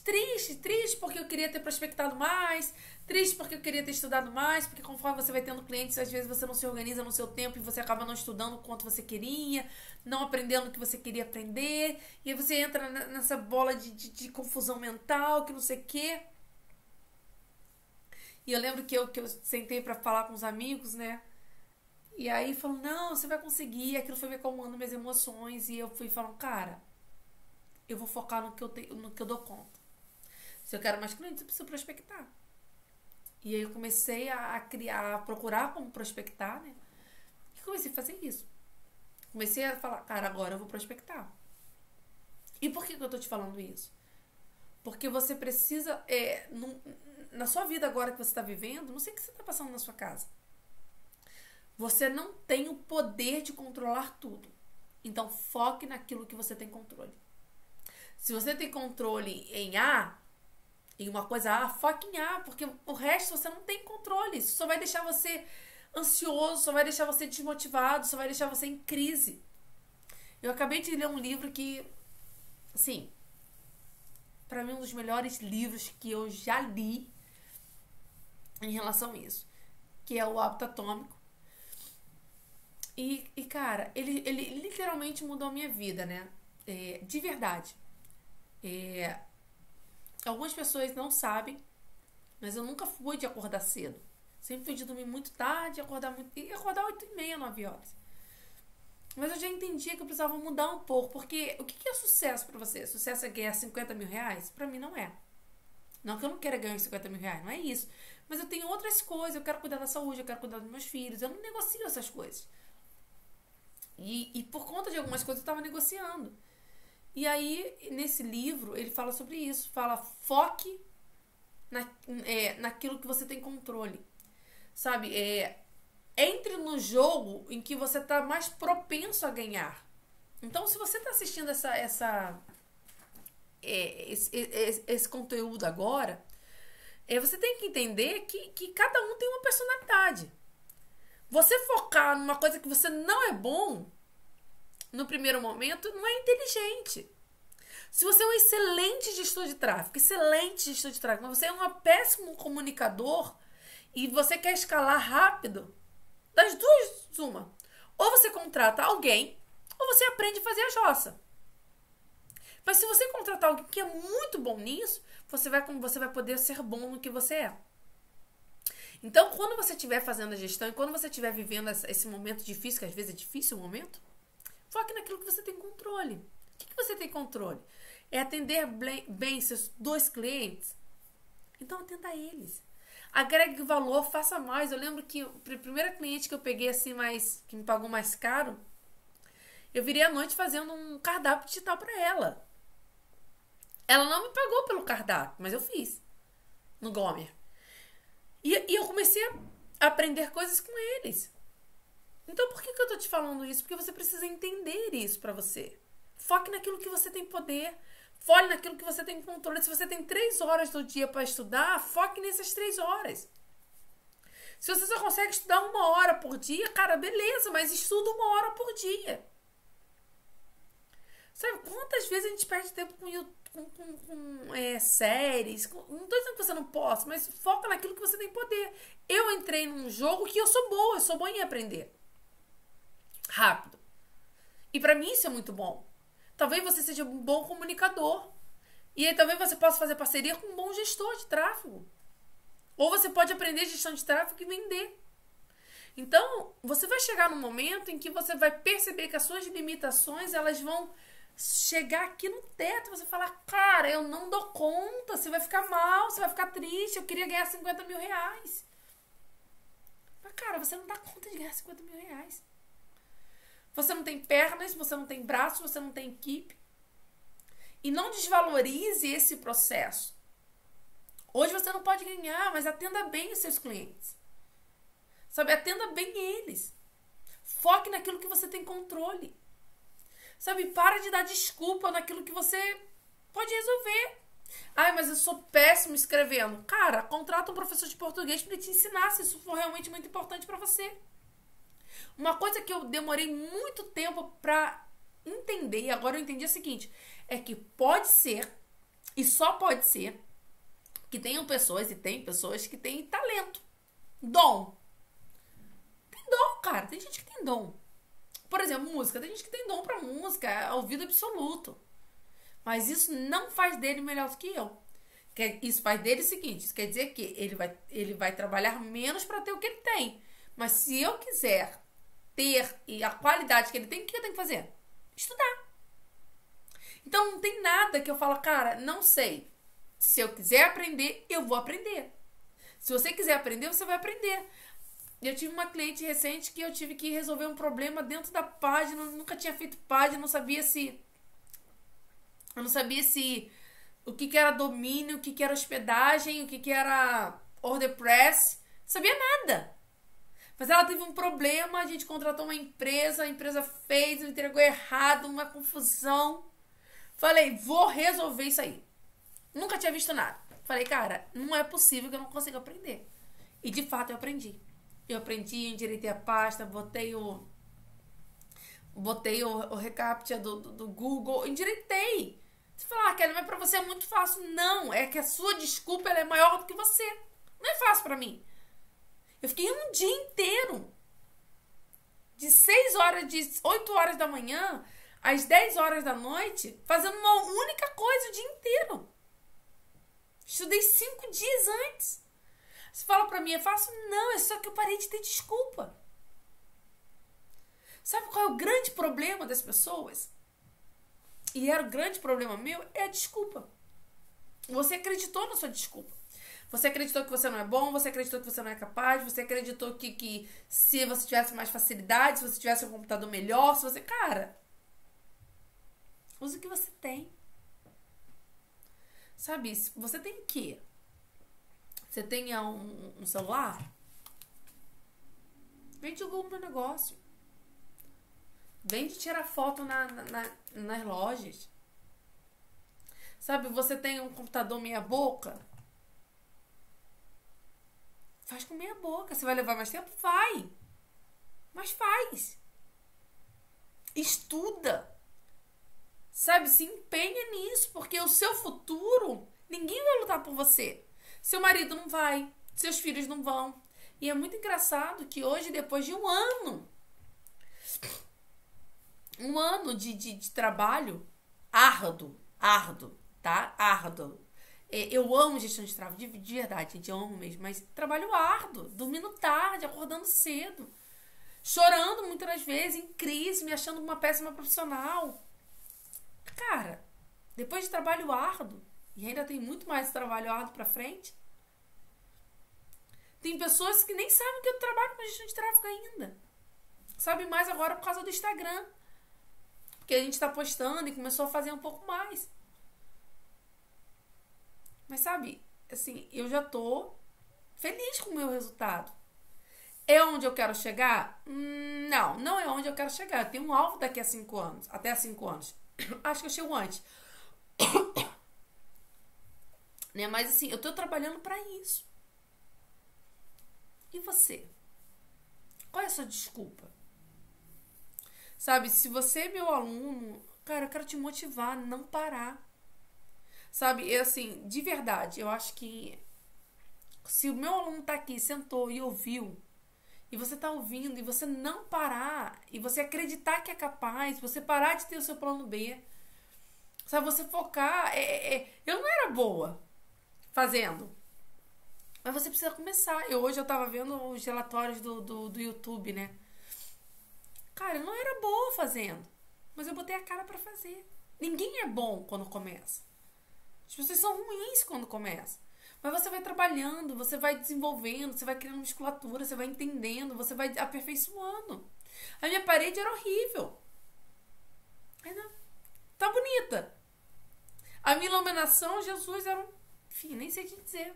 Triste porque eu queria ter prospectado mais. Triste porque eu queria ter estudado mais. Porque conforme você vai tendo clientes, às vezes você não se organiza no seu tempo e você acaba não estudando o quanto você queria, não aprendendo o que você queria aprender. E aí você entra nessa bola de confusão mental, que não sei o quê. E eu lembro que eu sentei pra falar com os amigos, né? E aí falou, não, você vai conseguir. Aquilo foi me acalmando minhas emoções. E eu fui falando, cara, eu vou focar no que eu dou conta. Se eu quero mais clientes, eu preciso prospectar. E aí eu comecei a procurar como prospectar, né? E comecei a fazer isso. Comecei a falar, cara, agora eu vou prospectar. E por que eu tô te falando isso? Porque você precisa, na sua vida agora que você está vivendo, não sei o que você está passando na sua casa. Você não tem o poder de controlar tudo. Então, foque naquilo que você tem controle. Se você tem controle em uma coisa A, foque em A, porque o resto você não tem controle. Isso só vai deixar você ansioso, só vai deixar você desmotivado, só vai deixar você em crise. Eu acabei de ler um livro que, assim, para mim, um dos melhores livros que eu já li em relação a isso, que é o Hábito Atômico. E cara, ele literalmente mudou a minha vida, né? De verdade. Algumas pessoas não sabem, mas eu nunca fui de acordar cedo. Sempre fui de dormir muito tarde, acordar 8h30, 9 horas. Mas eu já entendia que eu precisava mudar um pouco, porque o que é sucesso pra você? Sucesso é ganhar 50 mil reais? Pra mim não é. Não que eu não queira ganhar 50 mil reais, não é isso. Mas eu tenho outras coisas, eu quero cuidar da saúde, eu quero cuidar dos meus filhos, eu não negocio essas coisas. E por conta de algumas coisas eu estava negociando. E aí, nesse livro, ele fala sobre isso. Fala, foque naquilo que você tem controle. Sabe? Entre no jogo em que você está mais propenso a ganhar. Então, se você está assistindo esse conteúdo agora, você tem que entender que cada um tem uma personalidade. Você focar numa coisa que você não é bom no primeiro momento não é inteligente. Se você é um excelente gestor de tráfego, mas você é um péssimo comunicador e você quer escalar rápido, das duas, uma. Ou você contrata alguém, ou você aprende a fazer a jossa. Mas se você contratar alguém que é muito bom nisso, você vai poder ser bom no que você é. Então, quando você estiver fazendo a gestão e quando você estiver vivendo esse momento difícil, que às vezes é difícil o momento, foque naquilo que você tem controle. O que você tem controle? É atender bem seus 2 clientes? Então, atenda a eles. Agregue valor, faça mais. Eu lembro que a primeira cliente que eu peguei assim, que me pagou mais caro, eu virei à noite fazendo um cardápio digital para ela. Ela não me pagou pelo cardápio, mas eu fiz no Gomer. E eu comecei a aprender coisas com eles. Então, por que eu tô te falando isso? Porque você precisa entender isso pra você. Foque naquilo que você tem poder. Foque naquilo que você tem controle. Se você tem 3 horas do dia para estudar, foque nessas 3 horas. Se você só consegue estudar 1 hora por dia, cara, beleza, mas estuda 1 hora por dia. Sabe, quantas vezes a gente perde tempo com séries? Não tô dizendo que você não possa, mas foca naquilo que você tem poder. Eu entrei num jogo que eu sou boa em aprender. Rápido. E pra mim isso é muito bom. Talvez você seja um bom comunicador. E aí talvez você possa fazer parceria com um bom gestor de tráfego. Ou você pode aprender gestão de tráfego e vender. Então, você vai chegar num momento em que você vai perceber que as suas limitações, elas vão chegar aqui no teto. Você falar, cara, eu não dou conta. Você vai ficar mal, você vai ficar triste. Eu queria ganhar 50 mil reais. Mas, cara, você não dá conta de ganhar 50 mil reais. Você não tem pernas, você não tem braços, você não tem equipe. E não desvalorize esse processo. Hoje você não pode ganhar, mas atenda bem os seus clientes. Sabe, atenda bem eles. Foque naquilo que você tem controle. Sabe, para de dar desculpa naquilo que você pode resolver. Ai, mas eu sou péssimo escrevendo. Cara, contrata um professor de português para te ensinar se isso for realmente muito importante para você. Uma coisa que eu demorei muito tempo para entender, e agora eu entendi o seguinte, é que pode ser, e só pode ser, que tenham pessoas, e tem pessoas que têm talento, dom. Tem dom, cara, tem gente que tem dom. Por exemplo, música, tem gente que tem dom pra música, é ouvido absoluto. Mas isso não faz dele melhor do que eu. Isso faz dele o seguinte, isso quer dizer que ele vai trabalhar menos para ter o que ele tem. Mas se eu quiser ter e a qualidade que ele tem, o que eu tenho que fazer? Estudar. Então não tem nada que eu falo, cara, não sei. Se eu quiser aprender, eu vou aprender. Se você quiser aprender, você vai aprender. Eu tive uma cliente recente que eu tive que resolver um problema dentro da página, eu nunca tinha feito página, não sabia se o que era domínio, o que era hospedagem, o que era WordPress, não sabia nada. Mas ela teve um problema, a gente contratou uma empresa, a empresa fez, entregou errado, uma confusão. Falei, vou resolver isso aí. Nunca tinha visto nada. Falei, cara, não é possível que eu não consiga aprender. E de fato eu aprendi. Eu aprendi, endireitei a pasta, botei o recaptcha do Google, endireitei. Você fala, Kelly, mas pra você é muito fácil. Não, é que a sua desculpa ela é maior do que você. Não é fácil pra mim. Eu fiquei um dia inteiro, de 8 horas da manhã às 10 horas da noite, fazendo uma única coisa o dia inteiro. Estudei 5 dias antes. Você fala pra mim, é fácil? Não, é só que eu parei de ter desculpa. Sabe qual é o grande problema das pessoas? E era o grande problema meu, é a desculpa. Você acreditou na sua desculpa. Você acreditou que você não é bom, você acreditou que você não é capaz, você acreditou que se você tivesse mais facilidade, se você tivesse um computador melhor, se você... Cara, usa o que você tem. Sabe, você tem o quê? Você tem um celular? Vende o Google meu negócio. Vende tirar foto nas lojas. Sabe, você tem um computador meia boca? Faz com meia boca. Você vai levar mais tempo? Vai. Mas faz. Estuda. Sabe, se empenha nisso, porque o seu futuro, ninguém vai lutar por você. Seu marido não vai, seus filhos não vão. E é muito engraçado que hoje, depois de um ano de trabalho árduo, tá? Árduo. Eu amo gestão de trabalho, de verdade, gente, eu amo mesmo, mas trabalho árduo, dormindo tarde, acordando cedo, chorando muitas das vezes, em crise, me achando uma péssima profissional. Cara, depois de trabalho árduo, e ainda tem muito mais trabalho árduo pra frente, tem pessoas que nem sabem que eu trabalho com gestão de tráfego ainda. Sabe mais agora por causa do Instagram. Porque a gente tá postando e começou a fazer um pouco mais. Mas sabe, assim, eu já tô feliz com o meu resultado. É onde eu quero chegar? Não é onde eu quero chegar. Eu tenho um alvo daqui a 5 anos. Até 5 anos. Acho que eu chego antes. Né? Mas assim, eu tô trabalhando pra isso. E você? Qual é a sua desculpa? Sabe, se você é meu aluno, cara, eu quero te motivar a não parar. Sabe, assim, de verdade, eu acho que se o meu aluno tá aqui, sentou e ouviu, e você tá ouvindo, e você não parar, e você acreditar que é capaz, você parar de ter o seu plano B, sabe, você focar, eu não era boa fazendo, mas você precisa começar. Hoje eu tava vendo os relatórios do YouTube, né? Cara, eu não era boa fazendo, mas eu botei a cara pra fazer. Ninguém é bom quando começa. As pessoas são ruins quando começam. Mas você vai trabalhando, você vai desenvolvendo, você vai criando musculatura, você vai entendendo, você vai aperfeiçoando. A minha parede era horrível. Ainda tá bonita. A minha iluminação, Jesus, era um... Enfim, nem sei o que dizer.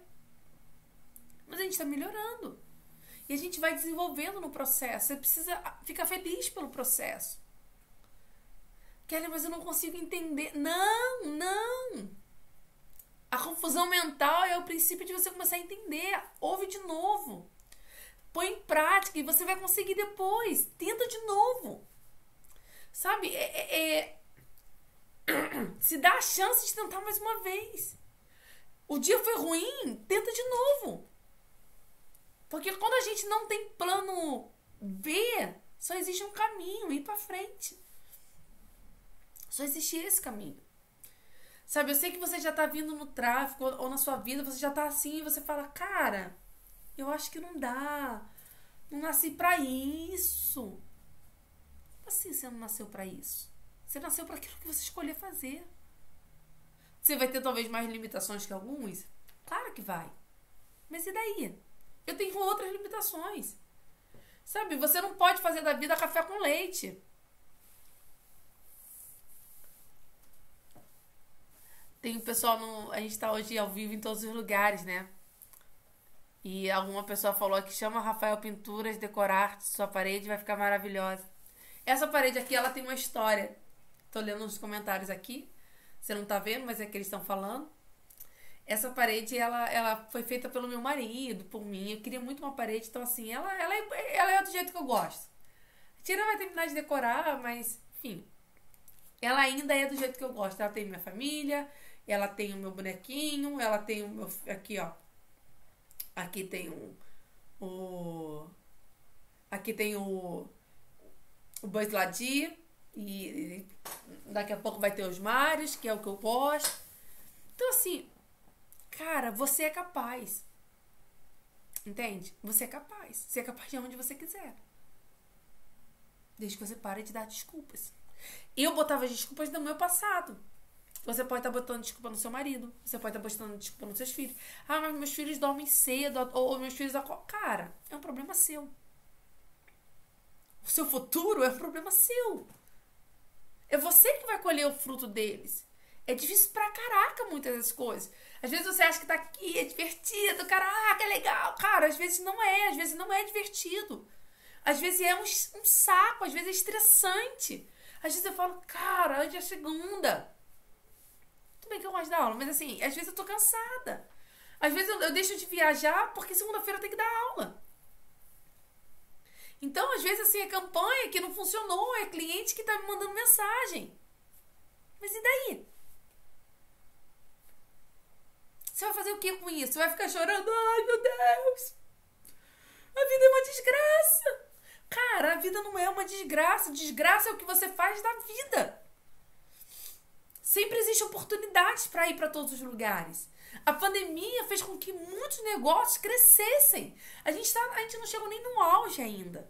Mas a gente tá melhorando. E a gente vai desenvolvendo no processo. Você precisa ficar feliz pelo processo. Kelly, mas eu não consigo entender. Não. A confusão mental é o princípio de você começar a entender. Ouve de novo. Põe em prática e você vai conseguir depois. Tenta de novo. Sabe? Se dá a chance de tentar mais uma vez. O dia foi ruim, tenta de novo. Porque quando a gente não tem plano B, só existe um caminho, ir pra frente. Só existe esse caminho. Sabe, eu sei que você já tá vindo no tráfico ou na sua vida, você já tá assim e você fala, cara, eu acho que não dá. Não nasci pra isso. Como assim você não nasceu pra isso? Você nasceu pra aquilo que você escolher fazer. Você vai ter talvez mais limitações que alguns? Claro que vai. Mas e daí? Eu tenho outras limitações. Sabe, você não pode fazer da vida café com leite. Tem o pessoal a gente tá hoje ao vivo em todos os lugares, né? E alguma pessoa falou que chama Rafael Pinturas, decorar sua parede, vai ficar maravilhosa. Essa parede aqui, ela tem uma história. Tô lendo os comentários aqui. Você não tá vendo, mas é que eles estão falando. Essa parede, ela foi feita pelo meu marido, por mim. Eu queria muito uma parede, então assim, ela é do jeito que eu gosto. A Tina vai terminar de decorar, mas, enfim. ela ainda é do jeito que eu gosto. Ela tem minha família, ela tem o meu bonequinho, ela tem o meu... Aqui, ó. Aqui tem aqui tem o Buzz Lightyear. E daqui a pouco vai ter os Marios, que é o que eu gosto. Então, assim, cara, você é capaz. Entende? Você é capaz. Você é capaz de onde você quiser. Desde que você pare de dar desculpas. Eu botava desculpas do meu passado. Você pode estar botando desculpa no seu marido. Você pode estar botando desculpa nos seus filhos. Ah, mas meus filhos dormem cedo. Ou meus filhos... Cara, é um problema seu. O seu futuro é um problema seu. É você que vai colher o fruto deles. É difícil pra caraca muitas das coisas. Às vezes você acha que tá aqui, é divertido, caraca, é legal. Cara, às vezes não é divertido. Às vezes é um saco, às vezes é estressante. Às vezes eu falo, cara, hoje é segunda. Tudo bem que eu gosto da aula, mas assim, às vezes eu tô cansada. Às vezes eu deixo de viajar porque segunda-feira eu tenho que dar aula. Então, às vezes, assim, é campanha que não funcionou, é cliente que tá me mandando mensagem. Mas e daí? Você vai fazer o que com isso? Você vai ficar chorando? Ai, meu Deus! A vida é uma desgraça! Cara, a vida não é uma desgraça. Desgraça é o que você faz da vida. Sempre existem oportunidades para ir para todos os lugares. A pandemia fez com que muitos negócios crescessem. A gente não chegou nem no auge ainda.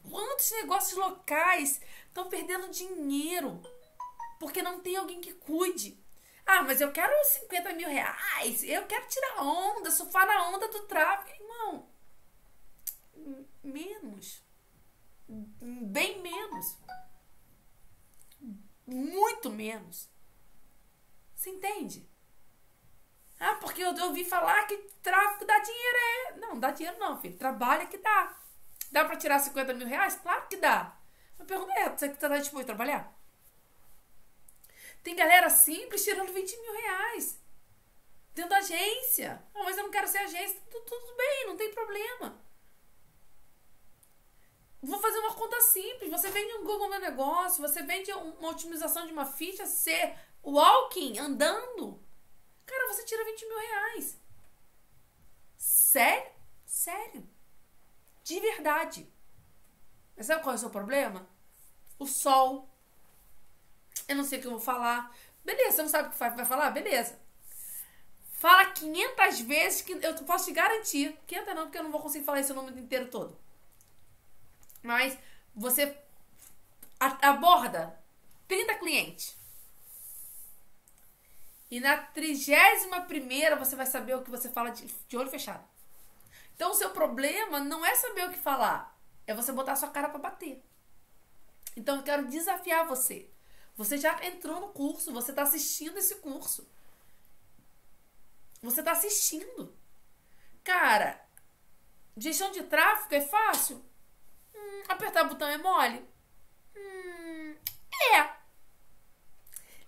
Quantos negócios locais estão perdendo dinheiro porque não tem alguém que cuide? Ah, mas eu quero 50 mil reais. Eu quero tirar onda, surfar na onda do tráfico. Irmão, menos. Bem menos. Muito menos. Você entende? Ah, porque eu ouvi falar que tráfico dá dinheiro. Não, dá dinheiro não, filho. Trabalha que dá. Dá pra tirar 50 mil reais? Claro que dá. A pergunta é, você que tá disposto a trabalhar? Tem galera simples tirando 20 mil reais. Dentro da agência. Oh, mas eu não quero ser agência. Tudo bem, não tem problema. Vou fazer uma conta simples. Você vende um Google Meu Negócio, você vende uma otimização de uma ficha, ser walking, andando. Cara, você tira 20 mil reais. Sério? Sério. De verdade. Mas sabe qual é o seu problema? O sol. Eu não sei o que eu vou falar. Beleza, você não sabe o que vai falar? Beleza. Fala 500 vezes que eu posso te garantir. 500 não, porque eu não vou conseguir falar esse nome inteiro todo. Mas você aborda 30 clientes. E na 31ª você vai saber o que você fala de olho fechado. Então o seu problema não é saber o que falar. É você botar a sua cara pra bater. Então eu quero desafiar você. Você já entrou no curso, você tá assistindo esse curso. Você tá assistindo. Cara, gestão de tráfego é fácil? Apertar o botão é mole? É.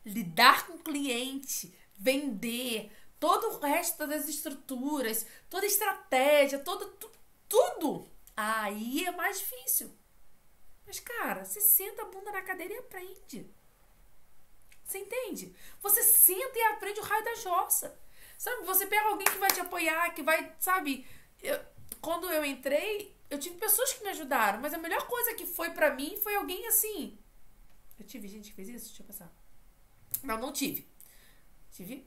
Lidar com o cliente, vender, todo o resto das estruturas, toda a estratégia, tudo. Aí é mais difícil. Mas, cara, você senta a bunda na cadeira e aprende. Você entende? Você senta e aprende o raio da jossa. Sabe, você pega alguém que vai te apoiar, que vai, sabe... Quando eu entrei, eu tive pessoas que me ajudaram, mas a melhor coisa que foi pra mim foi alguém assim... Eu tive gente que fez isso? Deixa eu passar. Não tive. Tive?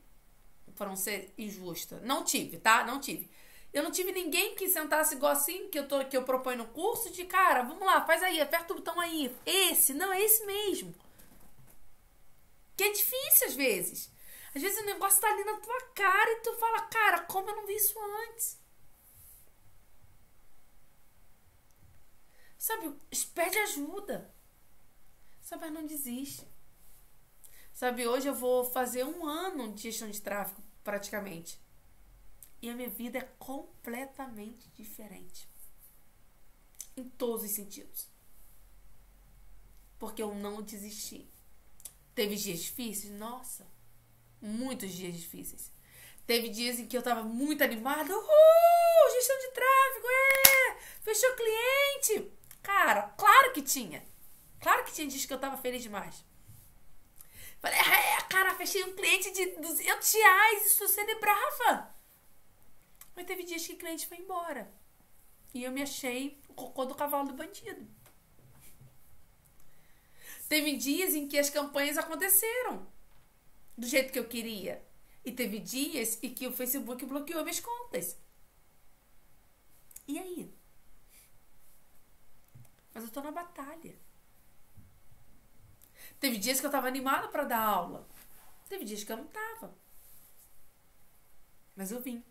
Pra não ser injusta. Não tive, tá? Não tive. Eu não tive ninguém que sentasse igual assim, que eu proponho no curso, de cara, vamos lá, faz aí, aperta o botão aí. Não, é esse mesmo. Que é difícil às vezes. Às vezes o negócio tá ali na tua cara e tu fala, cara, como eu não vi isso antes? Sabe, pede ajuda. Sabe, mas não desiste. Sabe, hoje eu vou fazer 1 ano de gestão de tráfego, praticamente. E a minha vida é completamente diferente. Em todos os sentidos. Porque eu não desisti. Teve dias difíceis? Nossa. Muitos dias difíceis. Teve dias em que eu tava muito animada. Gestão de tráfego, fechou cliente. Cara, claro que tinha. Claro que tinha dias que eu tava feliz demais. Falei, cara, fechei um cliente de R$200, isso eu celebrava. Mas teve dias que o cliente foi embora. E eu me achei o cocô do cavalo do bandido. Teve dias em que as campanhas aconteceram do jeito que eu queria. E teve dias em que o Facebook bloqueou minhas contas. E aí? Mas eu tô na batalha. Teve dias que eu tava animada pra dar aula. Teve dias que eu não tava. Mas eu vim.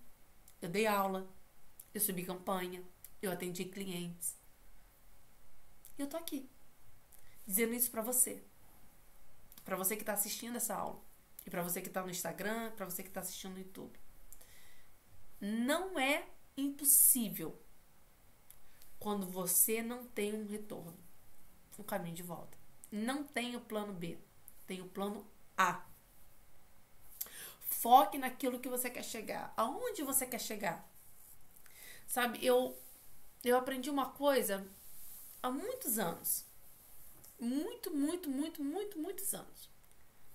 Eu dei aula. Eu subi campanha. Eu atendi clientes. E eu tô aqui. Dizendo isso pra você. Pra você que tá assistindo essa aula. E pra você que tá no Instagram. Pra você que tá assistindo no YouTube. Não é impossível quando você não tem um retorno. Um caminho de volta. Não tem o plano B. Tem o plano A. Foque naquilo que você quer chegar. Aonde você quer chegar? Sabe, eu aprendi uma coisa há muitos anos. Muitos anos.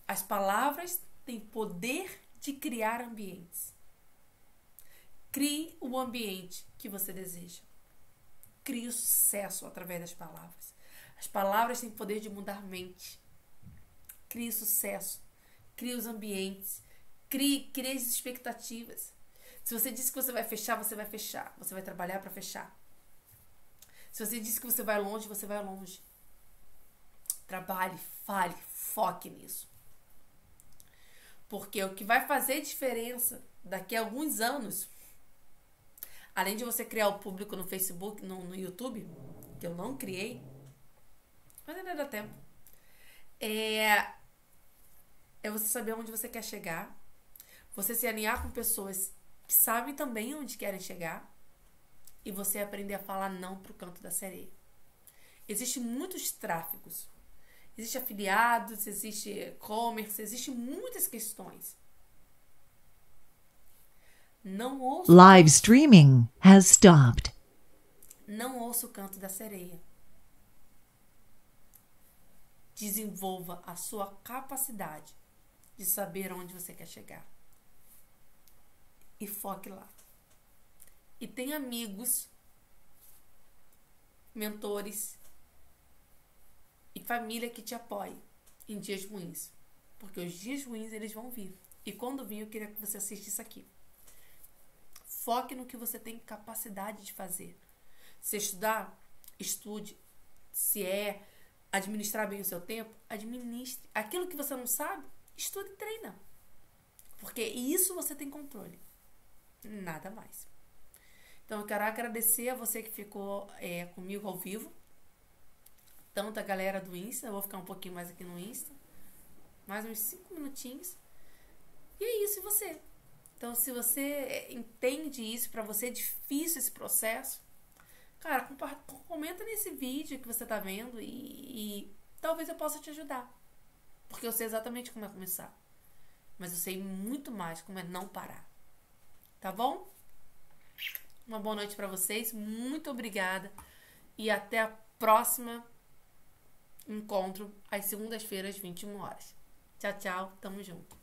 As palavras têm poder de criar ambientes. Crie o ambiente que você deseja. Crie o sucesso através das palavras. As palavras têm poder de mudar mente. Crie sucesso. Crie os ambientes. Crie as expectativas. Se você disse que você vai fechar, você vai fechar. Você vai trabalhar para fechar. Se você disse que você vai longe, você vai longe. Trabalhe, fale, foque nisso. Porque o que vai fazer diferença daqui a alguns anos, além de você criar o público no Facebook, no YouTube, que eu não criei, mas ainda dá tempo, é você saber onde você quer chegar, você se alinhar com pessoas que sabem também onde querem chegar e você aprender a falar não pro canto da sereia. Existem muitos tráfegos. Existe afiliados, existe e-commerce, existem muitas questões. Não ouça. Live streaming has stopped. Não ouça o canto da sereia. Desenvolva a sua capacidade de saber onde você quer chegar. E foque lá. E tenha amigos, mentores e família que te apoie em dias ruins. Porque os dias ruins, eles vão vir. E quando vir, eu queria que você assistisse aqui. Foque no que você tem capacidade de fazer. Se estudar, estude. Se é administrar bem o seu tempo, administre. Aquilo que você não sabe, estude e treina. Porque isso você tem controle. Nada mais. Então, eu quero agradecer a você que ficou comigo ao vivo. Tanto a galera do Insta. Eu vou ficar um pouquinho mais aqui no Insta. Mais uns 5 minutinhos. E é isso, e você? Então, se você entende isso, pra você é difícil esse processo, cara, comenta nesse vídeo que você tá vendo e talvez eu possa te ajudar. Porque eu sei exatamente como é começar. Mas eu sei muito mais como é não parar. Tá bom? Uma boa noite pra vocês. Muito obrigada. E até a próxima encontro às segundas-feiras, 21 horas. Tchau, tchau. Tamo junto.